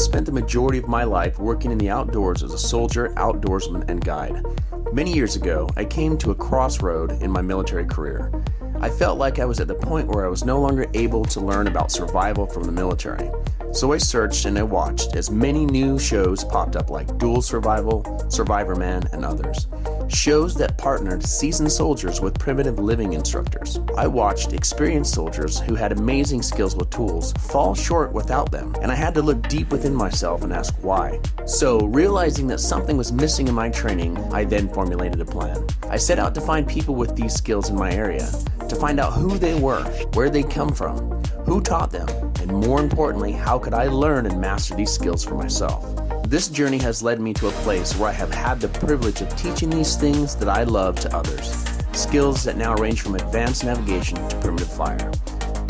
spent the majority of my life working in the outdoors as a soldier, outdoorsman, and guide. Many years ago, I came to a crossroad in my military career. I felt like I was at the point where I was no longer able to learn about survival from the military. So I searched and I watched as many new shows popped up like Dual Survival, Survivor Man, and others. Shows that partnered seasoned soldiers with primitive living instructors. I watched experienced soldiers who had amazing skills with tools fall short without them, and I had to look deep within myself and ask why. So, realizing that something was missing in my training, I then formulated a plan. I set out to find people with these skills in my area, to find out who they were, where they come from, who taught them, and more importantly, how could I learn and master these skills for myself. This journey has led me to a place where I have had the privilege of teaching these things that I love to others. Skills that now range from advanced navigation to primitive fire.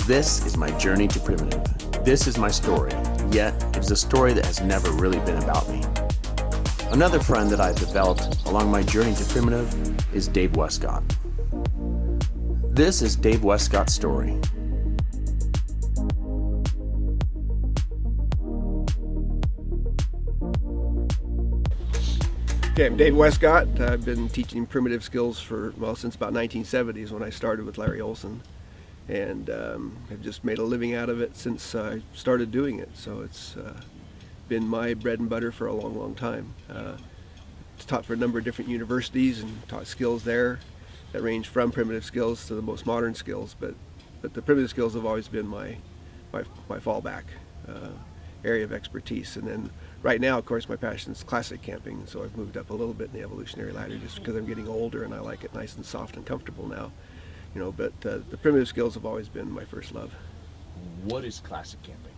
This is my journey to primitive. This is my story, yet it is a story that has never really been about me. Another friend that I've developed along my journey to primitive is Dave Wescott. This is Dave Wescott's story. Okay, I'm Dave Wescott. I've been teaching primitive skills since about 1970s when I started with Larry Olsen, and have just made a living out of it since I started doing it. So it's been my bread and butter for a long, long time. Taught for a number of different universities and taught skills there that range from primitive skills to the most modern skills, but the primitive skills have always been my fallback area of expertise. And then right now, of course, my passion is classic camping, so I've moved up a little bit in the evolutionary ladder just because I'm getting older and I like it nice and soft and comfortable now. But the primitive skills have always been my first love. What is classic camping?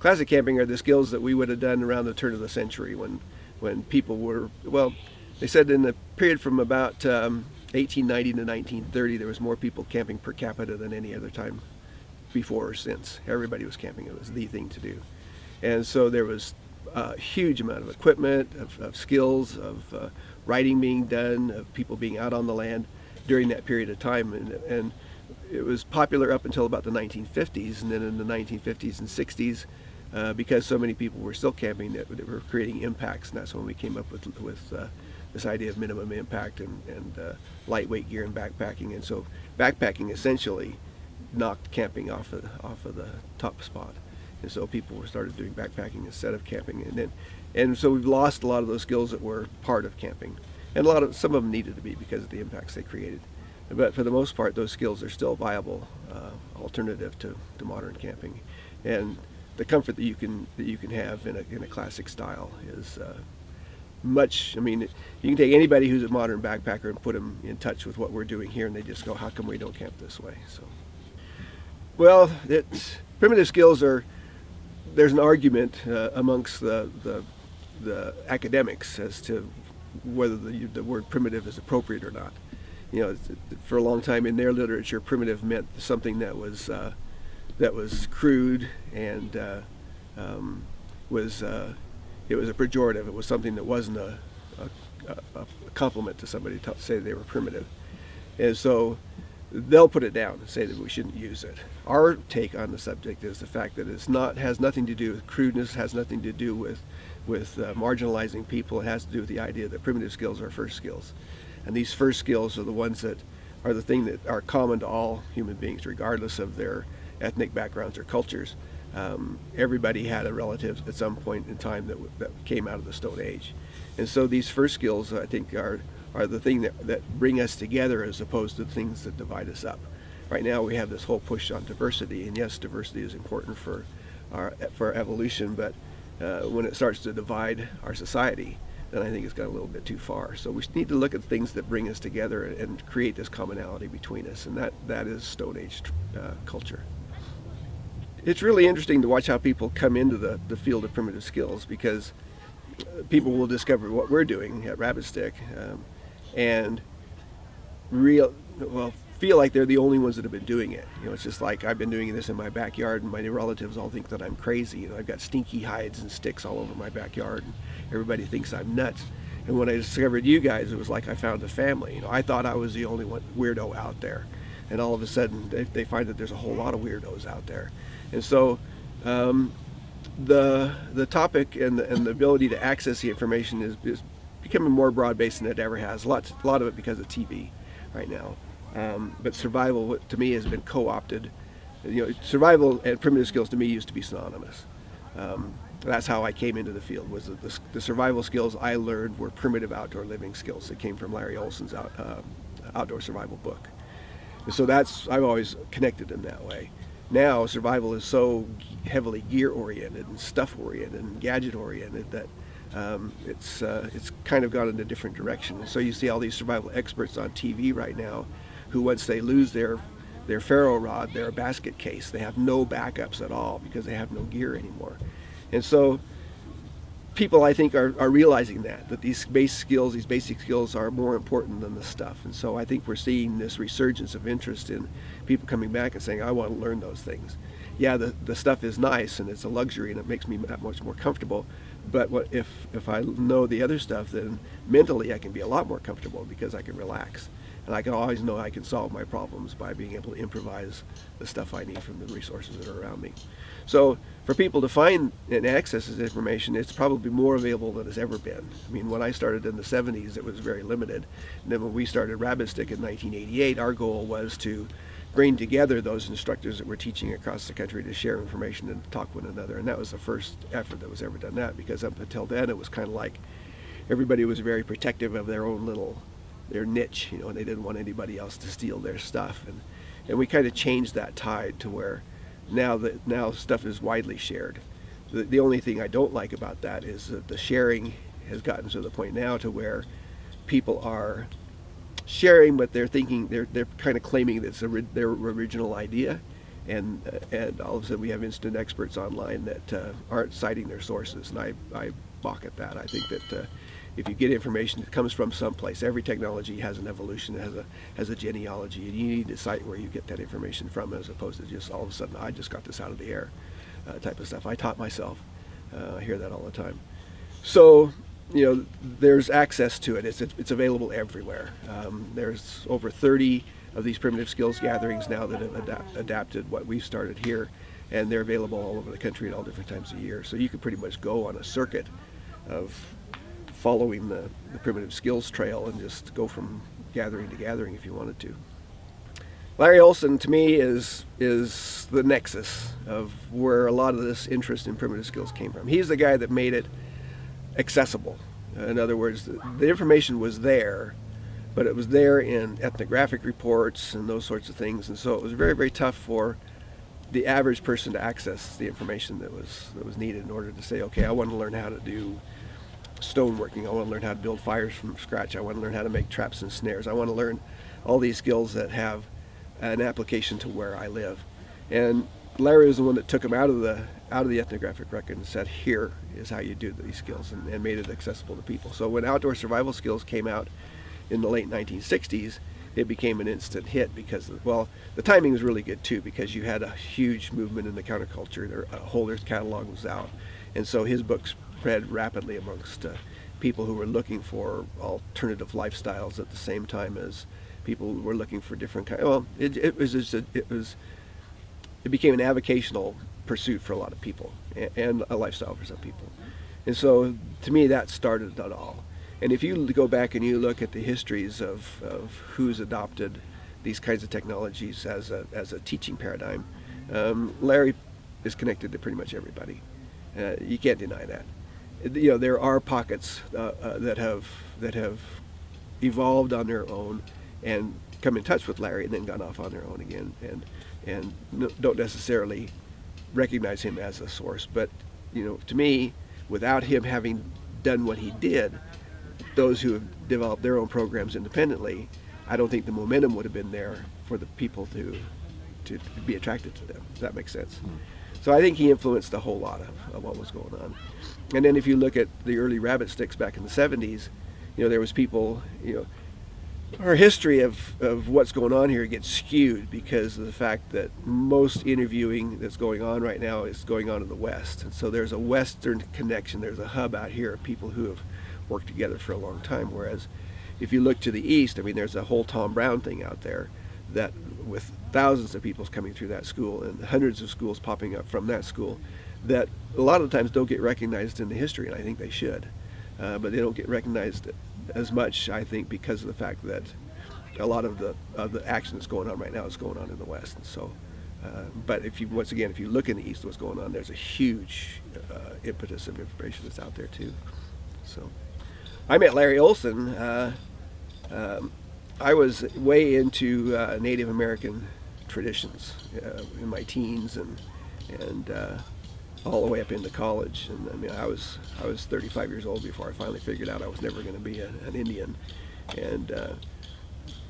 Classic camping are the skills that we would have done around the turn of the century when people were, well, they said in the period from about 1890 to 1930, there was more people camping per capita than any other time before or since. Everybody was camping. It was the thing to do. And so there was a huge amount of equipment, of skills, of writing being done, of people being out on the land during that period of time. And it was popular up until about the 1950s, and then in the 1950s and 60s, because so many people were still camping, that were creating impacts, and that's when we came up with this idea of minimum impact and lightweight gear and backpacking. And so backpacking essentially knocked camping off of the top spot. And so people started doing backpacking instead of camping, and so we've lost a lot of those skills that were part of camping, and some of them needed to be because of the impacts they created. But for the most part, those skills are still viable alternative to modern camping, and the comfort that you can have in a classic style is much. I mean, you can take anybody who's a modern backpacker and put them in touch with what we're doing here, and they just go, "How come we don't camp this way?" So, well, primitive skills are. There's an argument amongst the academics as to whether the word primitive is appropriate or not. For a long time in their literature, primitive meant something that was crude and it was a pejorative. It was something that wasn't a compliment to somebody to say they were primitive, and so they'll put it down and say that we shouldn't use it. Our take on the subject is the fact that has nothing to do with crudeness, has nothing to do with marginalizing people. It has to do with the idea that primitive skills are first skills, and these first skills are the ones that are the thing that are common to all human beings, regardless of their ethnic backgrounds or cultures. Everybody had a relative at some point in time that came out of the Stone Age, and so these first skills, I think, are the thing that bring us together as opposed to the things that divide us up. Right now we have this whole push on diversity, and yes, diversity is important for evolution, but when it starts to divide our society, then I think it's gone a little bit too far. So we need to look at things that bring us together and create this commonality between us, and that is Stone Age culture. It's really interesting to watch how people come into the field of primitive skills, because people will discover what we're doing at Rabbit Stick and feel like they're the only ones that have been doing it. It's just like, I've been doing this in my backyard, and my relatives all think that I'm crazy. I've got stinky hides and sticks all over my backyard, and everybody thinks I'm nuts. And when I discovered you guys, it was like I found a family. I thought I was the only weirdo out there, and all of a sudden they find that there's a whole lot of weirdos out there. And so the topic and the ability to access the information is becoming more broad-based than it ever has. A lot of it because of TV right now. But survival, to me, has been co-opted. Survival and primitive skills to me used to be synonymous. That's how I came into the field. Was the survival skills I learned were primitive outdoor living skills that came from Larry Olsen's outdoor survival book. And so I've always connected in that way. Now survival is so heavily gear-oriented and stuff-oriented and gadget-oriented that it's kind of gone in a different direction. And so you see all these survival experts on TV right now, who once they lose their ferro rod, their basket case, they have no backups at all because they have no gear anymore. And so people, I think, are realizing that these basic skills are more important than the stuff. And so I think we're seeing this resurgence of interest in people coming back and saying, I want to learn those things. Yeah, the stuff is nice and it's a luxury and it makes me that much more comfortable. But if I know the other stuff, then mentally I can be a lot more comfortable because I can relax. And I can always know I can solve my problems by being able to improvise the stuff I need from the resources that are around me. So for people to find and access this information, it's probably more available than it's ever been. I mean, when I started in the 70s, it was very limited. And then when we started Rabbit Stick in 1988, our goal was to bring together those instructors that were teaching across the country to share information and talk with one another. And that was the first effort that was ever done that, because up until then it was kind of like everybody was very protective of their own their niche, and they didn't want anybody else to steal their stuff. And we kind of changed that tide to where now stuff is widely shared. The only thing I don't like about that is that the sharing has gotten to the point now to where people are sharing, but they're thinking they're kind of claiming that it's their original idea, and all of a sudden we have instant experts online that aren't citing their sources, and I balk at that. I think that if you get information that comes from someplace, every technology has an evolution, has a genealogy, and you need to cite where you get that information from, as opposed to just all of a sudden, I just got this out of the air type of stuff. I taught myself. I hear that all the time. So, there's access to it. It's available everywhere. There's over 30 of these primitive skills gatherings now that have adapted what we've started here, and they're available all over the country at all different times of year. So you can pretty much go on a circuit of following the primitive skills trail and just go from gathering to gathering if you wanted to. Larry Olsen, to me, is the nexus of where a lot of this interest in primitive skills came from. He's the guy that made it accessible. In other words, the information was there, but it was there in ethnographic reports and those sorts of things, and so it was very, very tough for the average person to access the information that was needed in order to say, okay, I want to learn how to do stoneworking, I want to learn how to build fires from scratch, I want to learn how to make traps and snares, I want to learn all these skills that have an application to where I live. And Larry was the one that took him out of the ethnographic record and said, here is how you do these skills, and made it accessible to people. So when outdoor survival skills came out in the late 1960s, it became an instant hit because, well, the timing was really good too, because you had a huge movement in the counterculture. Holder's catalog was out, and so his books spread rapidly amongst people who were looking for alternative lifestyles at the same time as people who were looking for different kinds. Well, it became an avocational pursuit for a lot of people, and a lifestyle for some people. And so, to me, that started it all. And if you go back and you look at the histories of who's adopted these kinds of technologies as a teaching paradigm, Larry is connected to pretty much everybody. You can't deny that. There are pockets that have evolved on their own and come in touch with Larry and then gone off on their own again, and don't necessarily recognize him as a source. But to me, without him having done what he did, those who have developed their own programs independently, I don't think the momentum would have been there for the people to be attracted to them. If that makes sense. So I think he influenced a whole lot of what was going on. And then if you look at the early rabbit sticks back in the 70s, there was people, our history of what's going on here gets skewed because of the fact that most interviewing that's going on right now is going on in the West. And so there's a Western connection, there's a hub out here of people who have worked together for a long time. Whereas if you look to the East, there's a whole Tom Brown thing out there that with thousands of people coming through that school and hundreds of schools popping up from that school, that a lot of times don't get recognized in the history, and I think they should. But they don't get recognized as much, I think, because of the fact that a lot of the action that's going on right now is going on in the West. And so, but if you look in the East, what's going on, there's a huge impetus of information that's out there too. So, I met Larry Olsen. I was way into Native American traditions in my teens and all the way up into college. And I mean, I was 35 years old before I finally figured out I was never going to be an Indian. And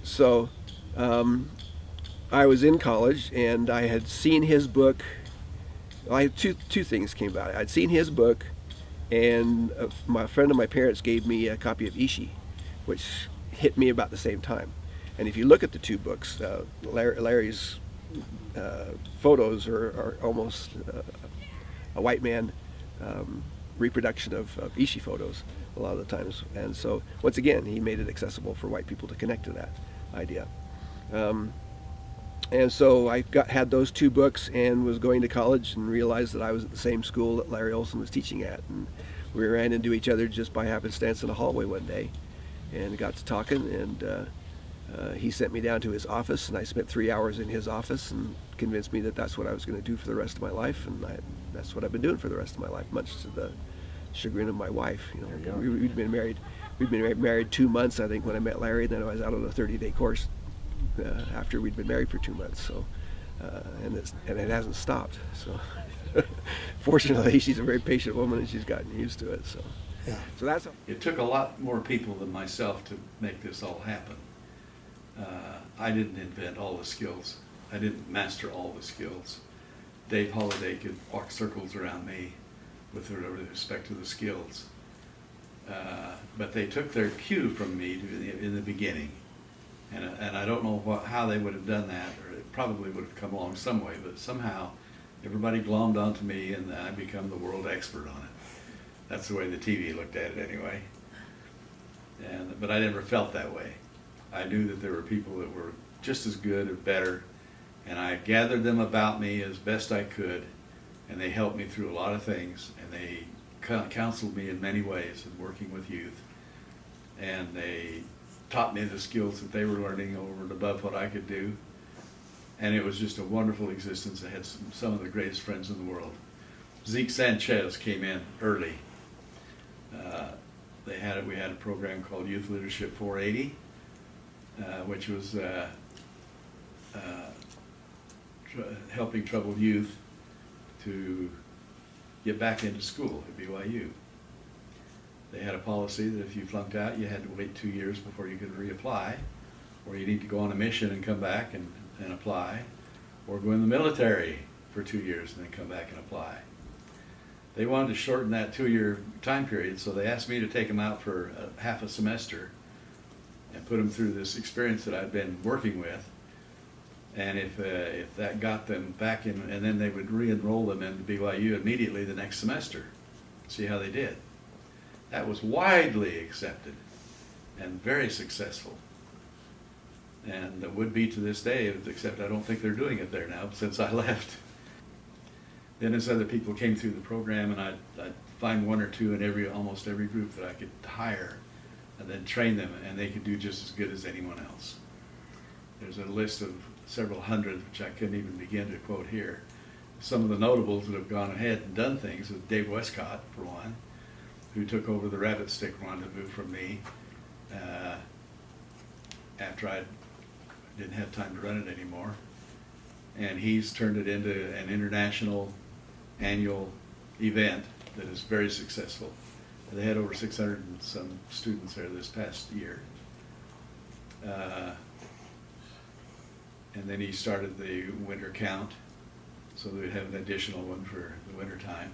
so I was in college, and I had seen his book. Well, I had two things came about. I'd seen his book, and my friend of my parents gave me a copy of Ishi, which hit me about the same time. And if you look at the two books, Larry's photos are almost a white man reproduction of Ishi photos a lot of the times. And so, once again, he made it accessible for white people to connect to that idea. And so I had those two books and was going to college and realized that I was at the same school that Larry Olsen was teaching at. And we ran into each other just by happenstance in a hallway one day and got to talking, and he sent me down to his office, and I spent 3 hours in his office and convinced me that that's what I was going to do for the rest of my life, and that's what I've been doing for the rest of my life, much to the chagrin of my wife. You know, we'd been married 2 months, I think, when I met Larry. Then I was out on a 30-day course after we'd been married for 2 months. So, and it hasn't stopped. So, fortunately, she's a very patient woman, and she's gotten used to it. So, Yeah. so that's. It took a lot more people than myself to make this all happen. I didn't invent all the skills. I didn't master all the skills. Dave Holliday could walk circles around me with respect to the skills. But they took their cue from me in the beginning. And I don't know how they would have done that, or it probably would have come along some way, but somehow everybody glommed onto me and I become the world expert on it. That's the way the TV looked at it anyway. But I never felt that way. I knew that there were people that were just as good or better, and I gathered them about me as best I could, and they helped me through a lot of things, and they counseled me in many ways in working with youth, and they taught me the skills that they were learning over and above what I could do. And it was just a wonderful existence. I had some of the greatest friends in the world. Zeke Sanchez came in early. We had a program called Youth Leadership 480, which was helping troubled youth to get back into school at BYU. They had a policy that if you flunked out, you had to wait 2 years before you could reapply, or you need to go on a mission and come back and apply, or go in the military for 2 years and then come back and apply. They wanted to shorten that 2-year time period, so they asked me to take them out for half a semester and put them through this experience that I'd been working with. And if that got them back in, and then they would re-enroll them into BYU immediately the next semester, see how they did. That was widely accepted and very successful, and would be to this day, except I don't think they're doing it there now since I left. Then as other people came through the program, and I'd find one or two in almost every group that I could hire, and then train them, and they could do just as good as anyone else. There's a list of several hundred, which I couldn't even begin to quote here. Some of the notables that have gone ahead and done things is Dave Wescott, for one, who took over the rabbit stick rendezvous from me after I didn't have time to run it anymore. And he's turned it into an international annual event that is very successful. They had over 600 and some students there this past year. And then he started the winter count, so that we'd have an additional one for the winter time.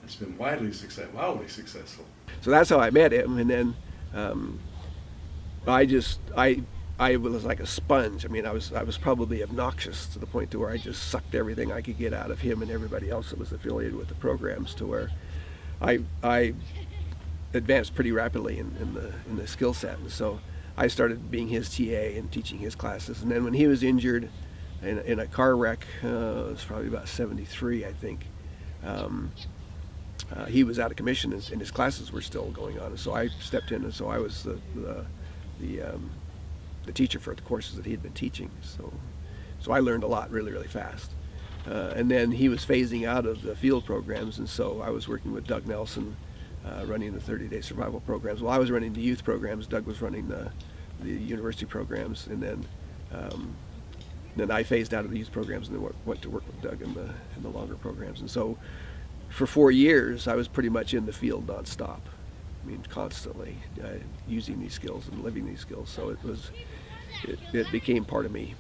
It's been wildly successful. So that's how I met him, and then I was like a sponge. I mean, I was probably obnoxious to the point to where I just sucked everything I could get out of him and everybody else that was affiliated with the programs, to where I advanced pretty rapidly in the skill set. And so I started being his TA and teaching his classes. And then when he was injured in a car wreck, it was probably about 73, I think. he was out of commission and his classes were still going on. And so I stepped in, and so I was the teacher for the courses that he had been teaching. So I learned a lot really, really fast. And then he was phasing out of the field programs, and so I was working with Doug Nelson, running the 30-day survival programs. Well, I was running the youth programs. Doug was running the university programs, and then I phased out of the youth programs and then went to work with Doug in the longer programs. And so for 4 years, I was pretty much in the field nonstop. I mean, constantly using these skills and living these skills. So it became part of me.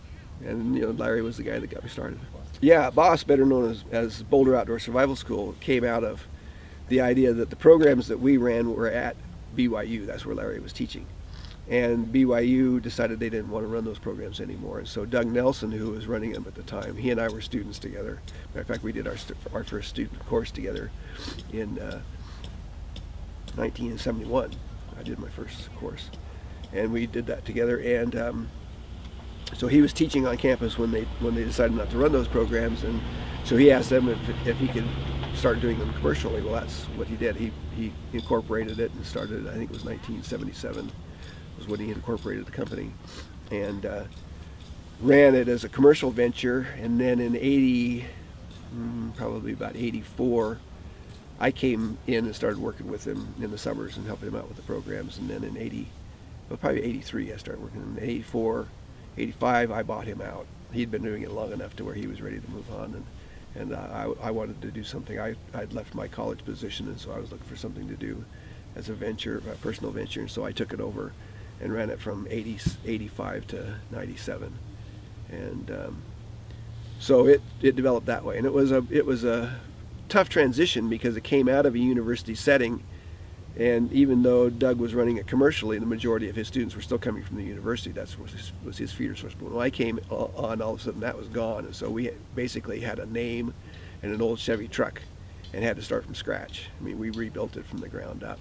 And Larry was the guy that got me started. Yeah, BOSS, better known as Boulder Outdoor Survival School, came out of the idea that the programs that we ran were at BYU. That's where Larry was teaching. And BYU decided they didn't want to run those programs anymore. And so Doug Nelson, who was running them at the time, he and I were students together. Matter of fact, we did our first student course together in 1971. I did my first course. And we did that together. And so he was teaching on campus when they decided not to run those programs. And so he asked them if he could start doing them commercially. Well, that's what he did. He incorporated it and started, I think it was 1977. Was when he incorporated the company, and ran it as a commercial venture. And then in probably about 84, I came in and started working with him in the summers and helping him out with the programs. And then in probably 83, I started working. In 84, 85, I bought him out. He'd been doing it long enough to where he was ready to move on, and I wanted to do something. I'd left my college position, and so I was looking for something to do as a venture, a personal venture, and so I took it over and ran it from 85 to 97, and so it developed that way. And it was a tough transition because it came out of a university setting, and even though Doug was running it commercially, the majority of his students were still coming from the university. That was his feeder source. But when I came on, all of a sudden that was gone, and so we basically had a name and an old Chevy truck and had to start from scratch. I mean, we rebuilt it from the ground up.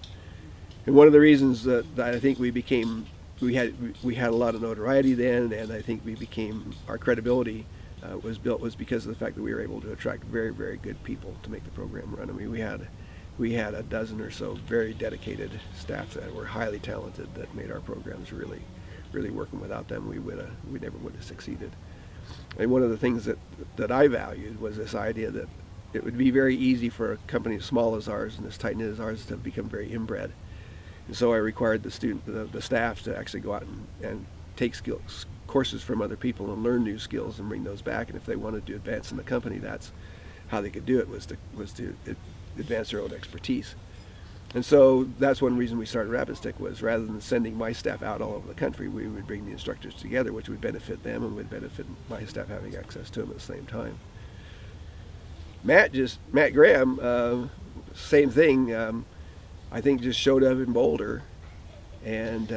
And one of the reasons that I think we had a lot of notoriety then, and I think our credibility was built because of the fact that we were able to attract very, very good people to make the program run. I mean, we had a dozen or so very dedicated staff that were highly talented that made our programs really, really work. And without them, we never would have succeeded. And one of the things that I valued was this idea that it would be very easy for a company as small as ours and as tight-knit as ours to become very inbred. And so I required the staff to actually go out and take courses from other people and learn new skills and bring those back. And if they wanted to advance in the company, that's how they could do it, was to advance their own expertise. And so that's one reason we started Rapid Stick, was rather than sending my staff out all over the country, we would bring the instructors together, which would benefit them and would benefit my staff having access to them at the same time. Matt Graham, same thing. I think just showed up in Boulder, and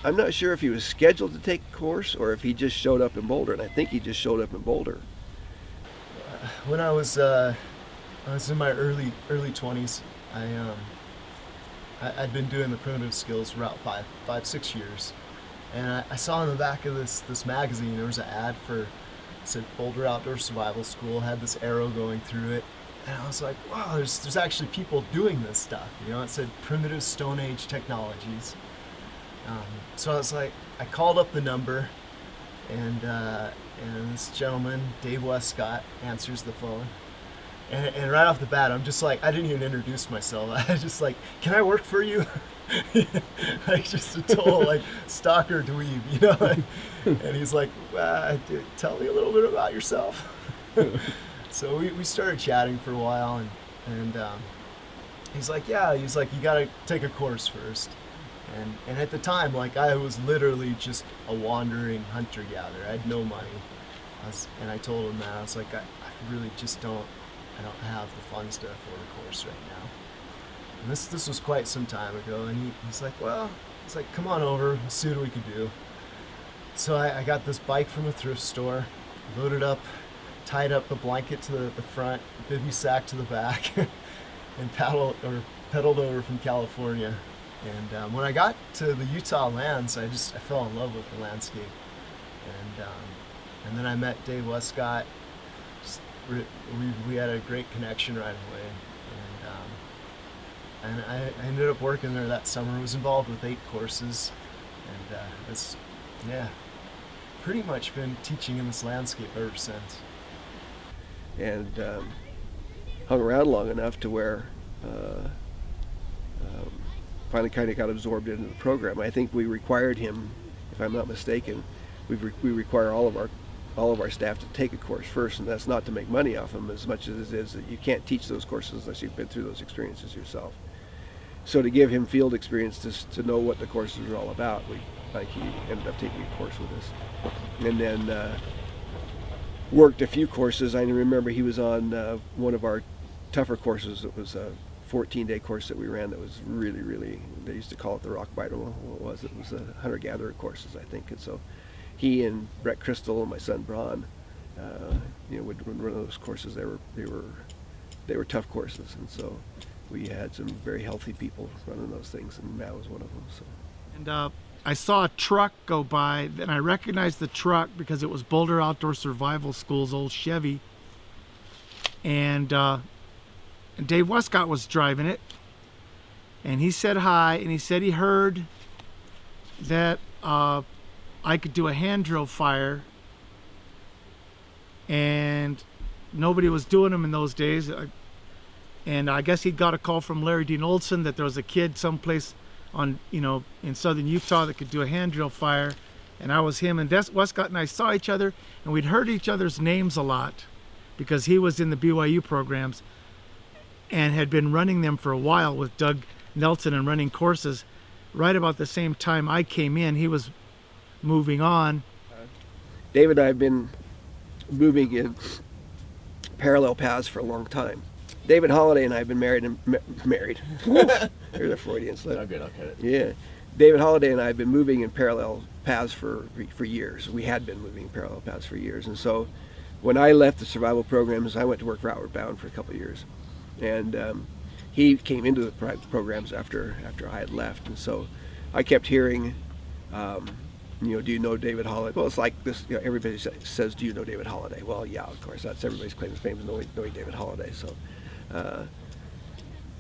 I'm not sure if he was scheduled to take a course or if he just showed up in Boulder, and I think he just showed up in Boulder. When I was in my early 20s, I'd been doing the primitive skills for about 5-6 years, and I saw in the back of this magazine there was an ad for, it said Boulder Outdoor Survival School, had this arrow going through it. And I was like, wow, there's actually people doing this stuff. It said primitive Stone Age technologies. So I was like, I called up the number, and this gentleman, Dave Wescott, answers the phone. And right off the bat, I'm just like, I didn't even introduce myself. I was just like, can I work for you? Like just a total stalker dweeb, And he's like, tell me a little bit about yourself. So we started chatting for a while, and he's like, you gotta take a course first. And at the time, I was literally just a wandering hunter-gatherer. I had no money. And I told him that. I was like, I really just don't have the funds to afford a course right now. And this was quite some time ago, and he's like, come on over, let's see what we can do. So I got this bike from a thrift store, loaded up, tied up the blanket to the front, bivy sack to the back, and pedaled over from California. And when I got to the Utah lands, I fell in love with the landscape. And then I met Dave Wescott. Just we had a great connection right away, and I ended up working there that summer. I was involved with 8 courses, and it's pretty much been teaching in this landscape ever since. And hung around long enough to where finally kind of got absorbed into the program. I think we required him, if I'm not mistaken, we require all of our staff to take a course first, and that's not to make money off them as much as it is that you can't teach those courses unless you've been through those experiences yourself. So to give him field experience to know what the courses are all about, he ended up taking a course with us, and then worked a few courses. I remember he was on one of our tougher courses. It was a 14-day course that we ran that was really, really, they used to call it the rock biter. What was it? It was a hunter-gatherer courses, I think. And so he and Brett Crystal and my son Braun, would run those courses. They were tough courses, and so we had some very healthy people running those things, and Matt was one of them. So. And I saw a truck go by, and I recognized the truck because it was Boulder Outdoor Survival School's old Chevy, and Dave Wescott was driving it, and he said hi, and he said he heard that I could do a hand drill fire, and nobody was doing them in those days, and I guess he got a call from Larry Dean Olsen that there was a kid someplace on, in southern Utah that could do a hand drill fire, and I was him, and Wescott and I saw each other, and we'd heard each other's names a lot because he was in the BYU programs and had been running them for a while with Doug Nelson and running courses. Right about the same time I came in, he was moving on. David and I have been moving in parallel paths for a long time. David Holliday and I have been married. There's a Freudian slip. Oh, good, okay. Yeah. David Holliday and I have been moving in parallel paths for years. We had been moving in parallel paths for years. And so when I left the survival programs, I went to work for Outward Bound for a couple of years. And he came into the programs after I had left. And so I kept hearing, do you know David Holliday? Well, it's like this, everybody says, do you know David Holliday? Well, yeah, of course, that's everybody's claim to fame is knowing David Holliday. So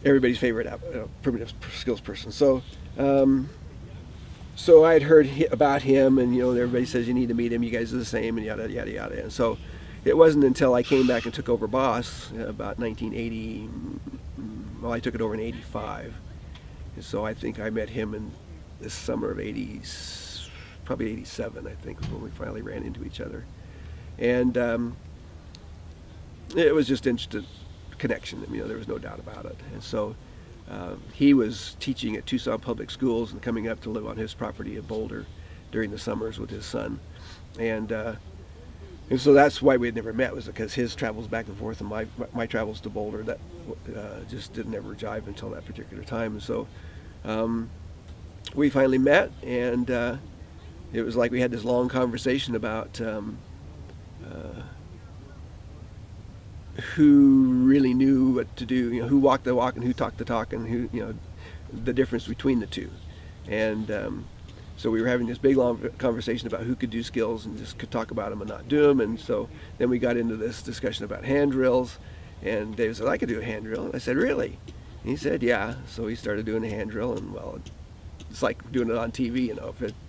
everybody's favorite primitive skills person. So so I had heard about him, and everybody says you need to meet him. You guys are the same, and yada yada yada. And so it wasn't until I came back and took over Boss about 1980. Well, I took it over in '85, and so I think I met him in the summer of '80s, probably '87. I think was when we finally ran into each other, and it was just instant connection. There was no doubt about it. And so he was teaching at Tucson Public Schools and coming up to live on his property in Boulder during the summers with his son, and so that's why we had never met, was because his travels back and forth and my travels to Boulder, that just didn't ever jive until that particular time. And so we finally met, and it was like we had this long conversation about who really knew what to do, who walked the walk and who talked the talk, and who, the difference between the two. And so we were having this big long conversation about who could do skills and just could talk about them and not do them. And so then we got into this discussion about hand drills, and Dave said, I could do a hand drill. And I said, really? And he said, yeah. So he started doing a hand drill, and well, it's like doing it on TV.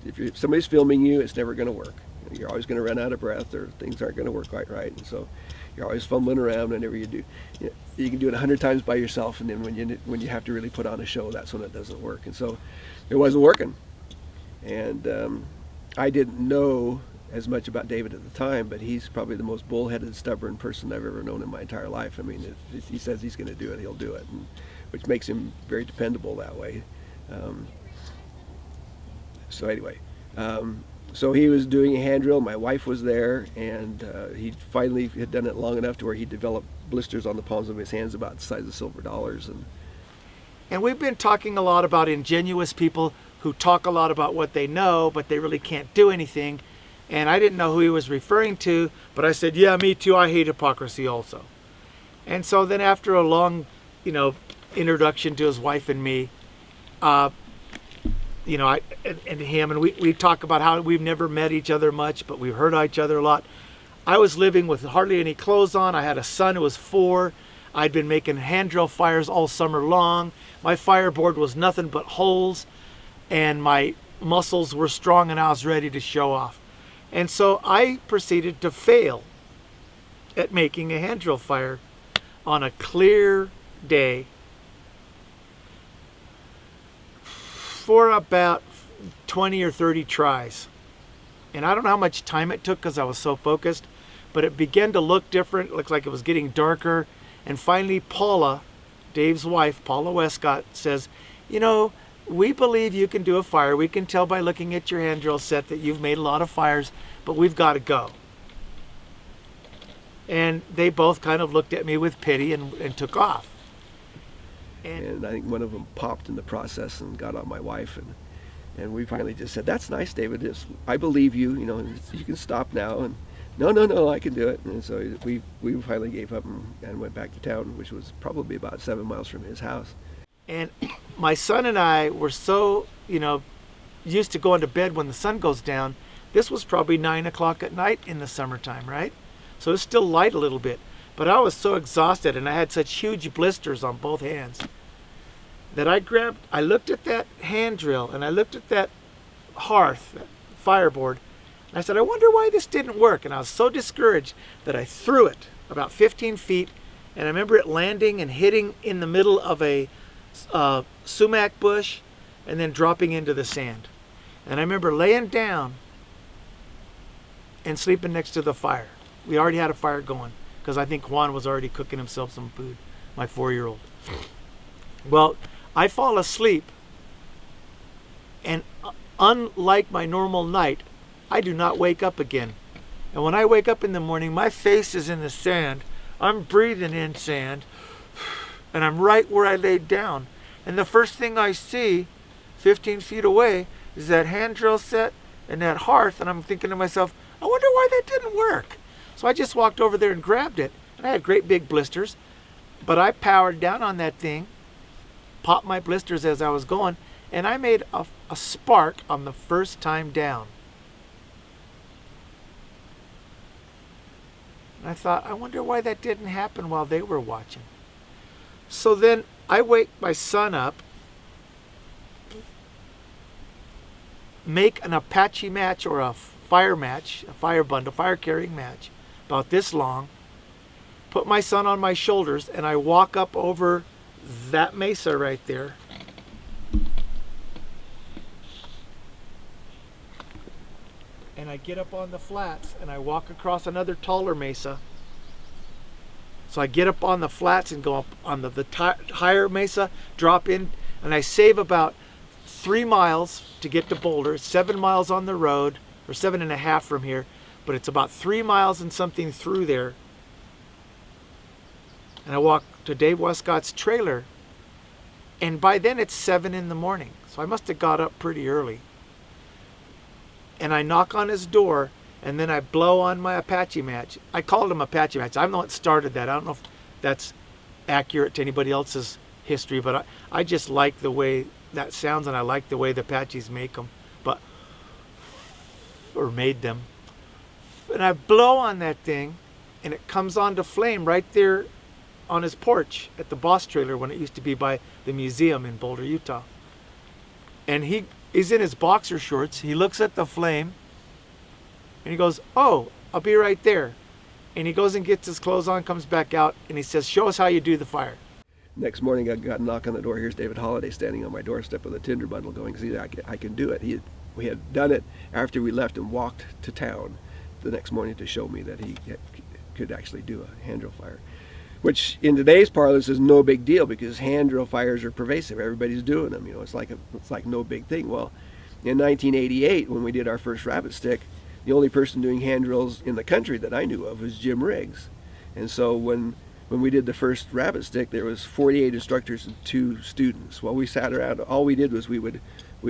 If somebody's filming you, it's never going to work. You're always going to run out of breath, or things aren't going to work quite right. And so you're always fumbling around whenever you do. You can do it 100 times by yourself, and then when you have to really put on a show, that's when it doesn't work. And so it wasn't working. And I didn't know as much about David at the time, but he's probably the most bullheaded, stubborn person I've ever known in my entire life. If he says he's going to do it, he'll do it, which makes him very dependable that way. So anyway, so he was doing a hand drill. My wife was there, and he finally had done it long enough to where he developed blisters on the palms of his hands about the size of silver dollars. And we've been talking a lot about ingenuous people who talk a lot about what they know, but they really can't do anything. And I didn't know who he was referring to, but I said, yeah, me too, I hate hypocrisy also. And so then after a long, introduction to his wife and me, and him, and we talk about how we've never met each other much, but we've heard each other a lot. I was living with hardly any clothes on. I had a son who was 4. I'd been making hand drill fires all summer long. My fireboard was nothing but holes, and my muscles were strong, and I was ready to show off. And so I proceeded to fail at making a hand drill fire on a clear day for about 20 or 30 tries. And I don't know how much time it took because I was so focused, but it began to look different. It looked like it was getting darker. And finally, Paula, Dave's wife, Paula Wescott, says, you know, we believe you can do a fire. We can tell by looking at your hand drill set that you've made a lot of fires, but we've got to go. And they both kind of looked at me with pity and took off. And I think one of them popped in the process and got on my wife, and we finally just said, that's nice, David. I believe you, you know, you can stop now. And no, I can do it. And so we finally gave up and went back to town, which was probably about 7 miles from his house. And my son and I were so, you know, used to going to bed when the sun goes down. This was probably 9 o'clock at night in the summertime, right? So it's still light a little bit. But I was so exhausted, and I had such huge blisters on both hands, that I looked at that hand drill, and I looked at that hearth, that fireboard, and I said, I wonder why this didn't work. And I was so discouraged that I threw it about 15 feet, and I remember it landing and hitting in the middle of a sumac bush and then dropping into the sand. And I remember laying down and sleeping next to the fire. We already had a fire going because I think Juan was already cooking himself some food, my 4-year-old. Well, I fall asleep, and unlike my normal night, I do not wake up again. And when I wake up in the morning, my face is in the sand. I'm breathing in sand, and I'm right where I laid down. And the first thing I see 15 feet away is that hand drill set and that hearth, and I'm thinking to myself, I wonder why that didn't work. So I just walked over there and grabbed it, and I had great big blisters, but I powered down on that thing, popped my blisters as I was going, and I made a spark on the first time down. And I thought, I wonder why that didn't happen while they were watching. So then I wake my son up, make an Apache match or a fire match, a fire bundle, fire carrying match, about this long, put my son on my shoulders, and I walk up over that mesa right there. And I get up on the flats and I walk across another taller mesa. So I get up on the flats and go up on the higher mesa, drop in, and I save about 3 miles to get to Boulder. It's 7 miles on the road, or 7.5 from here, but it's about 3 miles and something through there. And I walk to Dave Wescott's trailer, and by then it's 7 in the morning. So I must have got up pretty early. And I knock on his door, and then I blow on my Apache match. I called him Apache match. I'm the one that started that. I don't know if that's accurate to anybody else's history, but I just like the way that sounds, and I like the way the Apaches make them, or made them. And I blow on that thing, and it comes on to flame right there on his porch at the Boss trailer when it used to be by the museum in Boulder, Utah. And he's in his boxer shorts. He looks at the flame, and he goes, oh, I'll be right there. And he goes and gets his clothes on, comes back out, and he says, show us how you do the fire. Next morning, I got a knock on the door. Here's David Holliday standing on my doorstep with a tinder bundle going, see, I can do it. We had done it after we left and walked to town the next morning to show me that he could actually do a hand drill fire, which in today's parlance is no big deal because hand drill fires are pervasive. Everybody's doing them. You know, it's like no big thing. Well, in 1988, when we did our first rabbit stick, the only person doing hand drills in the country that I knew of was Jim Riggs. And so when we did the first rabbit stick, there was 48 instructors and 2 students. While we sat around, all we did was we would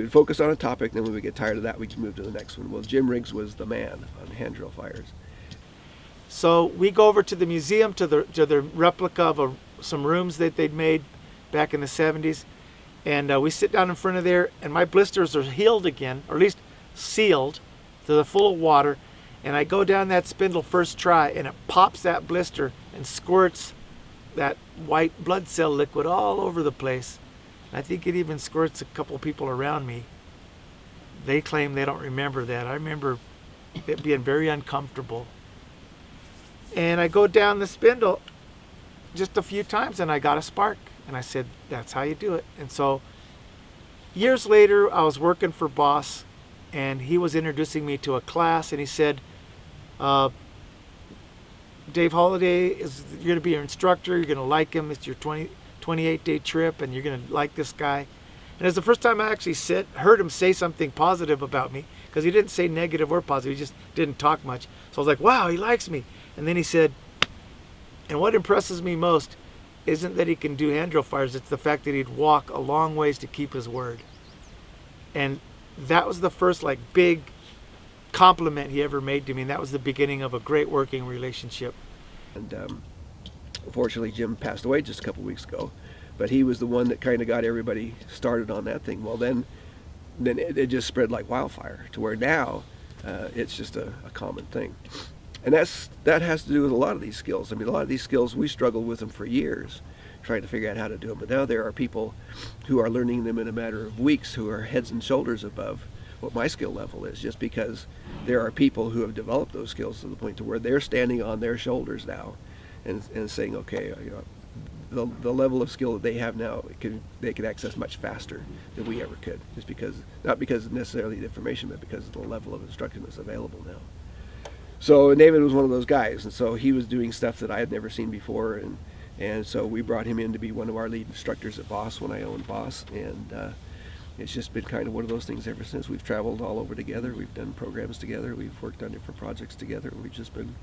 focus on a topic, then when we get tired of that, we could move to the next one. Well, Jim Riggs was the man on hand drill fires. So we go over to the museum, to the replica of some rooms that they'd made back in the 70s, and we sit down in front of there, and my blisters are healed again, or at least sealed to the full of water, And I go down that spindle first try, and it pops that blister and squirts that white blood cell liquid all over the place. I think it even squirts a couple people around me. They claim they don't remember that. I remember it being very uncomfortable. And I go down the spindle just a few times and I got a spark. And I said, that's how you do it. And so years later, I was working for Boss, and he was introducing me to a class, and he said, Dave Holliday, you're going to be your instructor. You're going to like him. It's your 28-day trip, and you're going to like this guy. And it's the first time I actually heard him say something positive about me, because he didn't say negative or positive. He just didn't talk much. So I was like, wow, he likes me. And then he said, and what impresses me most isn't that he can do hand drill fires. It's the fact that he'd walk a long ways to keep his word. And that was the first big compliment he ever made to me, and that was the beginning of a great working relationship. And unfortunately, Jim passed away just a couple weeks ago, but he was the one that kind of got everybody started on that thing. Well, then it just spread like wildfire to where now it's just a common thing. And that has to do with a lot of these skills. I mean, a lot of these skills, we struggled with them for years, trying to figure out how to do them. But now there are people who are learning them in a matter of weeks, who are heads and shoulders above what my skill level is, just because there are people who have developed those skills to the point to where they're standing on their shoulders now and saying, okay, the level of skill that they have now, they can access much faster than we ever could, just because, not because necessarily the information, but because of the level of instruction that's available now. So David was one of those guys, and so he was doing stuff that I had never seen before, and so we brought him in to be one of our lead instructors at Boss when I owned Boss, and it's just been kind of one of those things ever since. We've traveled all over together, we've done programs together, we've worked on different projects together, and we've just been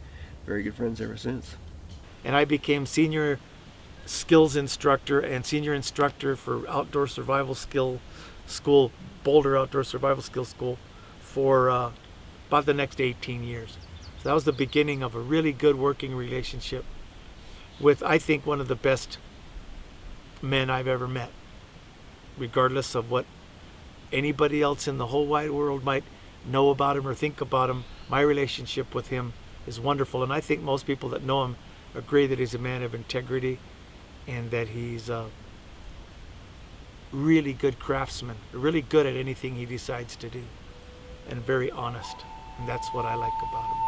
very good friends ever since. And I became senior skills instructor and senior instructor for Outdoor Survival Skill School, Boulder Outdoor Survival Skill School, for about the next 18 years. So that was the beginning of a really good working relationship with, I think, one of the best men I've ever met. Regardless of what anybody else in the whole wide world might know about him or think about him, my relationship with him is wonderful. And I think most people that know him agree that he's a man of integrity and that he's a really good craftsman, really good at anything he decides to do, and very honest. And that's what I like about him.